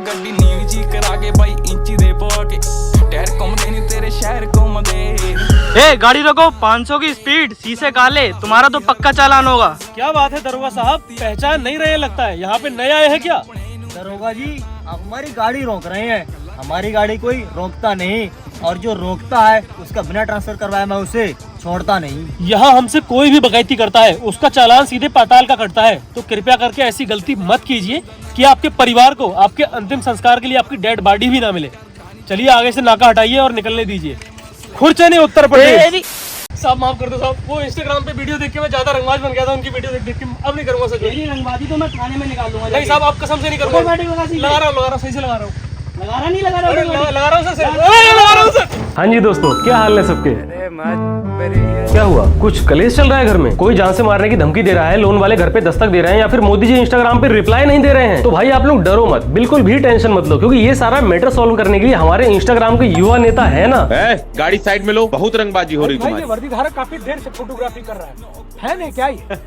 गड्डी नीवी जी करा के भाई इंची दे पवा के टायर घूमदे नहीं तेरे शहर घूमदे। ए गाड़ी रोको, 500 की स्पीड, शीशे काले, तुम्हारा तो पक्का चालान होगा। क्या बात है दरोगा साहब, पहचान नहीं रहे लगता है, यहाँ पे नए आए हैं क्या? दरोगा जी आप हमारी गाड़ी रोक रहे हैं, हमारी गाड़ी कोई रोकता नहीं, और जो रोकता है उसका बिना ट्रांसफर करवाए मैं उसे छोड़ता नहीं। यहाँ हमसे कोई भी बगायती करता है उसका चालान सीधे पाताल का कटता है, तो कृपया करके ऐसी गलती मत कीजिए कि आपके परिवार को आपके अंतिम संस्कार के लिए आपकी डेड बॉडी भी ना मिले। चलिए आगे से नाका हटाइए और निकलने दीजिए। खुरचने उत्तर प्रदेश। साहब माफ कर दो साहब, वो इंस्टाग्राम पे वीडियो देख के मैं ज्यादा रंगबाज बन गया था, उनकी वीडियो देख के अब नहीं करूंगा सर। मेरी रंगबाजी तो मैं थाने में निकाल दूंगा। नहीं साहब, आप कसम से नहीं करूंगा। लगा रहा हूँ सही से लगा रहा हूँ। लगा रहा हूँ सर। हाँ जी दोस्तों, क्या हाल है सबके? क्या हुआ, कुछ कलेश चल रहा है घर में? कोई जान से मारने की धमकी दे रहा है, लोन वाले घर पे दस्तक दे रहे हैं, या फिर मोदी जी इंस्टाग्राम पे रिप्लाई नहीं दे रहे हैं? तो भाई आप लोग डरो मत, बिल्कुल भी टेंशन मत लो, क्योंकि ये सारा मैटर सॉल्व करने के लिए हमारे इंस्टाग्राम के युवा नेता है ना। गाड़ी साइड में लो, बहुत रंगबाजी हो रही है तुम्हारी। वर्दी धारक काफी देर से फोटोग्राफी कर रहा है नहीं क्या ये?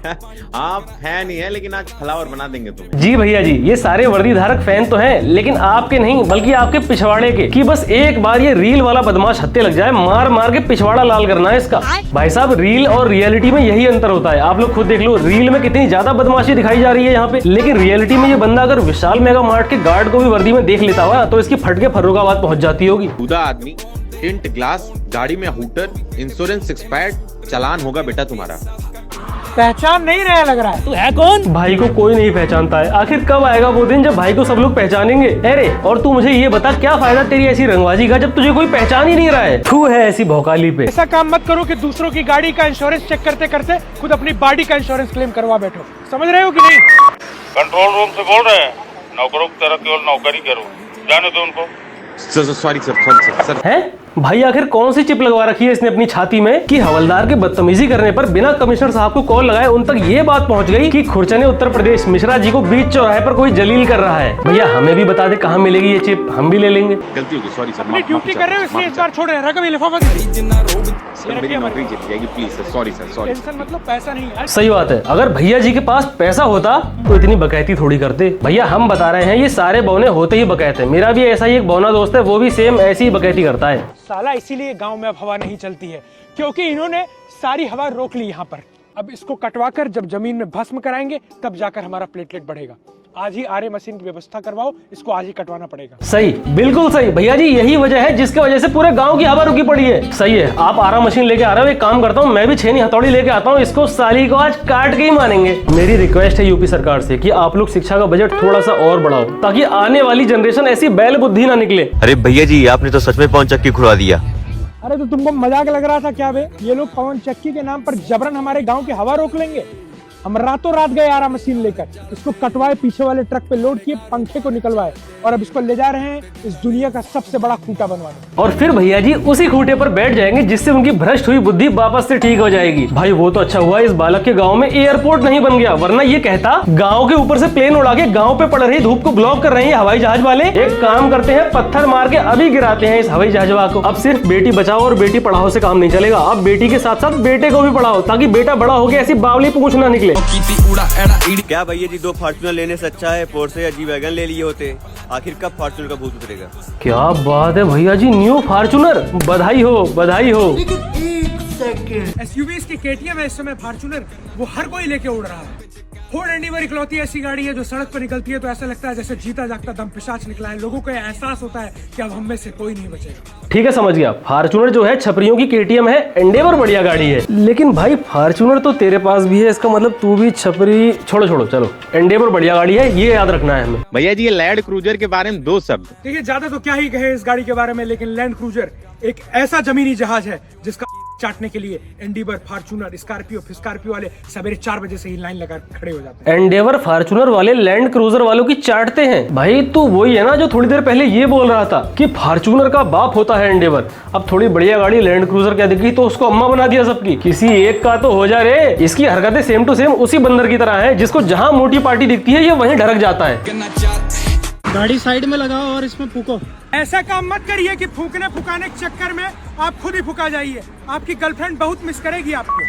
आप फैन ही है, लेकिन आज फ्लावर बना देंगे तुम्हें। जी भैया जी, ये सारे वर्दी धारक फैन तो हैं, लेकिन आपके नहीं बल्कि आपके पिछवाड़े के, कि बस एक बार ये रील वाला बदमाश हत्ते लग जाए, मार मार के पिछवाड़ा लाल करना है इसका। भाई साहब, रील और रियलिटी में यही अंतर होता है, आप लोग खुद देख लो, रील में कितनी ज्यादा बदमाशी दिखाई जा रही है यहाँ पे, लेकिन रियलिटी में ये बंदा अगर विशाल मेगा मार्ट के गार्ड को भी वर्दी में देख लेता हुआ तो इसकी फटके फर्रुखाबाद पहुंच जाती होगी। खुदा आदमी, टिंट ग्लास, गाड़ी में हूटर, इंश्योरेंस एक्सपायर्ड, चालान होगा बेटा तुम्हारा। पहचान नहीं रहा लग रहा है। तू है कौन? भाई को कोई नहीं पहचानता है, आखिर कब आएगा वो दिन जब भाई को सब लोग पहचानेंगे? अरे और तू मुझे ये बता, क्या फायदा तेरी ऐसी रंगबाजी का जब तुझे कोई पहचान ही नहीं रहा है? तू है ऐसी भौकाली पे। ऐसा काम मत करो कि दूसरों की गाड़ी का इंश्योरेंस चेक करते करते खुद अपनी बॉडी का इंश्योरेंस क्लेम करवा बैठो, समझ रहे हो कि नहीं? कंट्रोल रूम से बोल रहे हैं, नौकरों की तरह केवल नौकरी करो, जाने दो उनको। Sorry sir. है भाई, आखिर कौन सी चिप लगवा रखी है इसने अपनी छाती में कि हवलदार के बदतमीजी करने पर बिना कमिश्नर साहब को कॉल लगाए उन तक ये बात पहुंच गई कि खुरचने उत्तर प्रदेश मिश्रा जी को बीच चौराहे पर कोई जलील कर रहा है। भैया हमें भी बता दे कहाँ मिलेगी ये चिप, हम भी ले लेंगे। गलती होगी, सॉरी सर। अपनी ड्यूटी कर रहे हो इसलिए इस बार छोड़ रहे हैं। कभी लिफाफा मेरी नौकरी जीत जाएगी, please sir, sorry sir, sorry. Tension मतलब पैसा नहीं है। सही बात है, अगर भैया जी के पास पैसा होता तो इतनी बकैती थोड़ी करते। भैया हम बता रहे हैं, ये सारे बौने होते ही बकैत है। मेरा भी ऐसा ही एक बौना दोस्त है, वो भी सेम ऐसी ही बकैती करता है। साला इसीलिए गांव में अब हवा नहीं चलती है, क्योंकि इन्होंने सारी हवा रोक ली यहाँ पर। अब इसको कटवाकर जब जमीन में भस्म कराएंगे तब जाकर हमारा प्लेटलेट बढ़ेगा। आज ही आरए मशीन की व्यवस्था करवाओ, इसको आज ही कटवाना पड़ेगा। सही, बिल्कुल सही भैया जी, यही वजह है जिसके वजह से पूरे गांव की हवा रुकी पड़ी है। सही है, आप आरा मशीन लेके आ रहे हो, एक काम करता हूँ, मैं भी छेनी हथौड़ी लेके आता हूँ, इसको साली को आज काट के ही मानेंगे। मेरी रिक्वेस्ट है यूपी सरकार से कि आप लोग शिक्षा का बजट थोड़ा सा और बढ़ाओ, ताकि आने वाली जनरेशन ऐसी बैल बुद्धि ना निकले। अरे भैया जी, आपने तो सच में पवन चक्की खुलवा दिया। अरे तो तुमको मजाक लग रहा था क्या बे? ये लोग पवन चक्की के नाम पर जबरन हमारे गांव की हवा रोक लेंगे। हम रातों रात गए आरा मशीन लेकर, इसको कटवाए, पीछे वाले ट्रक पे लोड किए, पंखे को निकलवाए, और अब इसको ले जा रहे हैं इस दुनिया का सबसे बड़ा खूंटा बनवाने। और फिर भैया जी उसी खूंटे पर बैठ जाएंगे, जिससे उनकी भ्रष्ट हुई बुद्धि वापस से ठीक हो जाएगी। भाई वो तो अच्छा हुआ इस बालक के गांव में एयरपोर्ट नहीं बन गया, वरना ये कहता गांव के ऊपर से प्लेन उड़ा के गांव पे पड़ रही धूप को ब्लॉक कर रहे हैं हवाई जहाज वाले। एक काम करते हैं, पत्थर मार के अभी गिराते हैं इस हवाई जहाज को। अब सिर्फ बेटी बचाओ और बेटी पढ़ाओ से काम नहीं चलेगा, अब बेटी के साथ साथ बेटे को भी पढ़ाओ, ताकि बेटा बड़ा होकर ऐसी बावली पूंछ ना निकले। क्या भैया जी, 2 फॉर्च्यूनर लेने से अच्छा है पोर्शे या जी वैगन ले लिए होते। आखिर कब फॉर्च्यूनर का भूत उतरेगा? क्या बात है भैया जी, न्यू फॉर्च्यूनर, बधाई हो बधाई हो। एसयूवी की केटीएम है इस समय, फॉर्च्यूनर वो हर कोई लेके उड़ रहा है। फोर्ड एंडीवर इकलौती ऐसी गाड़ी है जो सड़क पर निकलती है तो ऐसा लगता है जैसे जीता जागता दम पिशाच निकला है। लोगों को एहसास होता है कि अब हम में से कोई नहीं बचेगा। ठीक है, समझ गया। फॉर्च्यूनर जो है छपरियों की केटीएम है, एंडेवर बढ़िया गाड़ी है। लेकिन भाई फॉर्च्यूनर तो तेरे पास भी है, इसका मतलब तू भी छपरी। छोड़ो चलो, एंडेवर बढ़िया गाड़ी है, ये याद रखना है हमें। भैया जी, ये लैंड क्रूजर के बारे में 2 शब्द। देखिए, ज्यादा तो क्या ही कहे इस गाड़ी के बारे में, लेकिन लैंड क्रूजर एक ऐसा जमीनी जहाज है जिसका चाटने के लिए एंडीवर, फॉर्च्यूनर, स्कॉर्पियो वाले सवेरे 4 बजे से ही लाइन लगा खड़े हो जाते हैं। एंडेवर, फॉर्च्यूनर वाले लैंड क्रूजर वालों की चाटते हैं। भाई तू वही है ना जो थोड़ी देर पहले ये बोल रहा था कि फॉर्च्यूनर का बाप होता है एंडेवर। अब थोड़ी बढ़िया गाड़ी लैंड क्रूजर क्या दिखी तो उसको अम्मा बना दिया सबकी। किसी एक का तो हो जा रे। इसकी हरकतें सेम टू सेम उसी बंदर की तरह है, जिसको जहाँ मोटी पार्टी दिखती है ये वहीं ढरक जाता है। गाड़ी साइड में लगाओ और इसमें फूको। ऐसा काम मत करिए कि फूकने फुकाने के चक्कर में आप खुद ही फुका जाइए। आपकी गर्लफ्रेंड बहुत मिस करेगी आपको।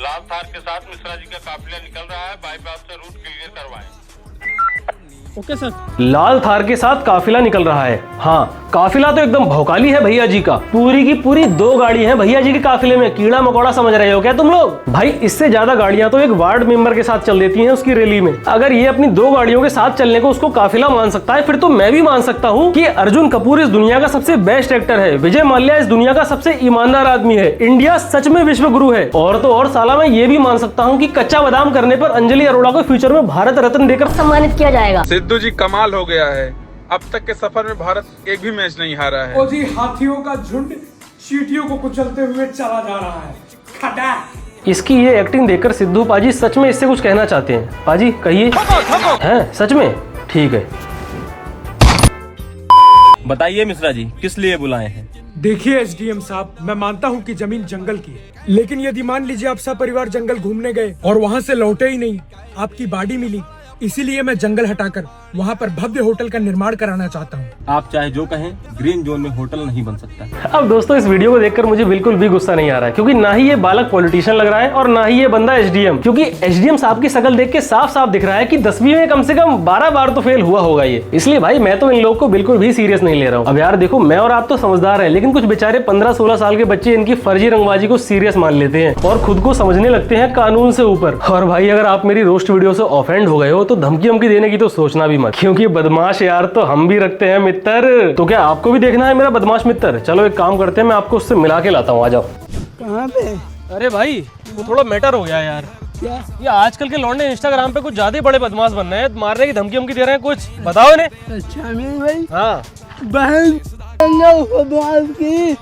लाल थार के साथ मिश्रा जी का काफिला निकल रहा है, बाईपास से रूट क्लियर करवाएं। Okay sir. लाल थार के साथ काफिला निकल रहा है। हाँ, काफिला तो एकदम भौकाली है भैया जी का। पूरी की पूरी 2 गाड़ी है भैया जी के काफिले में। कीड़ा मकोड़ा समझ रहे हो क्या तुम लोग? भाई इससे ज्यादा गाड़ियां तो एक वार्ड मेंबर के साथ चल देती हैं उसकी रैली में। अगर ये अपनी 2 गाड़ियों के साथ चलने को उसको काफिला मान सकता है, फिर तो मैं भी मान सकता हूँ कि अर्जुन कपूर इस दुनिया का सबसे बेस्ट एक्टर है, विजय माल्या इस दुनिया का सबसे ईमानदार आदमी है, इंडिया सच में विश्व गुरु है। और तो और साला मैं ये भी मान सकता हूँ कि कच्चा बादाम करने पर अंजलि अरोड़ा को फ्यूचर में भारत रत्न देकर सम्मानित किया जाएगा। सिद्धू जी कमाल हो गया है, अब तक के सफर में भारत एक भी मैच नहीं हारा है। ओ जी, हाथियों का झुंड चींटियों को कुचलते हुए चला जा रहा है। खड़ा इसकी ये एक्टिंग देखकर सिद्धू पाजी सच में इससे कुछ कहना चाहते हैं। पाजी कहिए। हैं सच में? ठीक है। बताइए मिश्रा जी, किस लिए बुलाए हैं? देखिए एसडीएम साहब, मैं मानता हूँ कि जमीन जंगल की है, लेकिन यदि मान लीजिए आप सपरिवार जंगल घूमने गए और वहाँ से लौटे ही नहीं, आपकी बॉडी मिली, इसीलिए मैं जंगल हटाकर वहाँ पर भव्य होटल का निर्माण कराना चाहता हूँ। आप चाहे जो कहें, ग्रीन जोन में होटल नहीं बन सकता। अब दोस्तों इस वीडियो को देखकर मुझे बिल्कुल भी गुस्सा नहीं आ रहा है, क्योंकि ना ही ये बालक पॉलिटिशियन लग रहा है और ना ही ये बंदा एसडीएम। क्योंकि एसडीएम साहब की शक्ल देख के साफ साफ दिख रहा है कि 10वीं में कम से कम 12 बार तो फेल हुआ होगा ये। इसलिए भाई मैं तो इन लोगों को बिल्कुल भी सीरियस नहीं ले रहा हूँ। अब यार देखो, मैं और आप तो समझदार है, लेकिन कुछ बेचारे 15-16 साल के बच्चे इनकी फर्जी रंगबाजी को सीरियस मान लेते हैं और खुद को समझने लगते हैं कानून से ऊपर। और भाई अगर आप मेरी रोस्ट वीडियो से ऑफेंड हो गए हो तो धमकी देने की तो सोचना भी मत, क्योंकि बदमाश यार तो हम भी रखते हैं मित्र। तो क्या आपको भी देखना है मेरा बदमाश मित्र? चलो एक काम करते हैं, मैं आपको उससे मिला के लाता हूँ। आ जाओ। कहाँ पे? अरे भाई वो थोड़ा मैटर हो गया यार। क्या? ये आजकल के लौंडे इंस्टाग्राम पे कुछ ज्यादा बड़े बदमाश बन रहे हैं, मारने की धमकी दे रहे हैं। कुछ बताओ इन्हें। अच्छा अमीर भाई, हाँ बहन की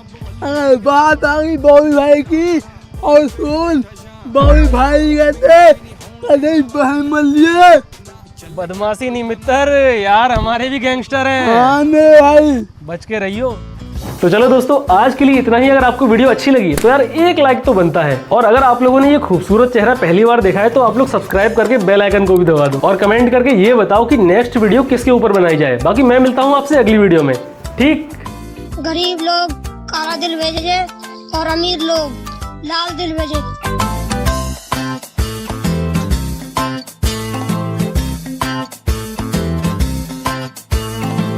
बात आ गई बॉबी भाई की, और सुन बॉबी भाई कहते अरे बहन मलिए। बदमाशी नहीं मित्र यार, हमारे भी गैंगस्टर हैं। हाँ मेरे भाई, बच के रहियो। तो चलो दोस्तों, आज के लिए इतना ही। अगर आपको वीडियो अच्छी लगी तो यार एक लाइक तो बनता है, और अगर आप लोगों ने ये खूबसूरत चेहरा पहली बार देखा है तो आप लोग सब्सक्राइब करके बेल आइकन को भी दबा दो, और कमेंट करके ये बताओ कि नेक्स्ट वीडियो किसके ऊपर बनाई जाए। बाकी मैं मिलता हूँ आपसे अगली वीडियो में। ठीक, गरीब लोग काला दिल भेजे और अमीर लोग लाल दिल भेजे।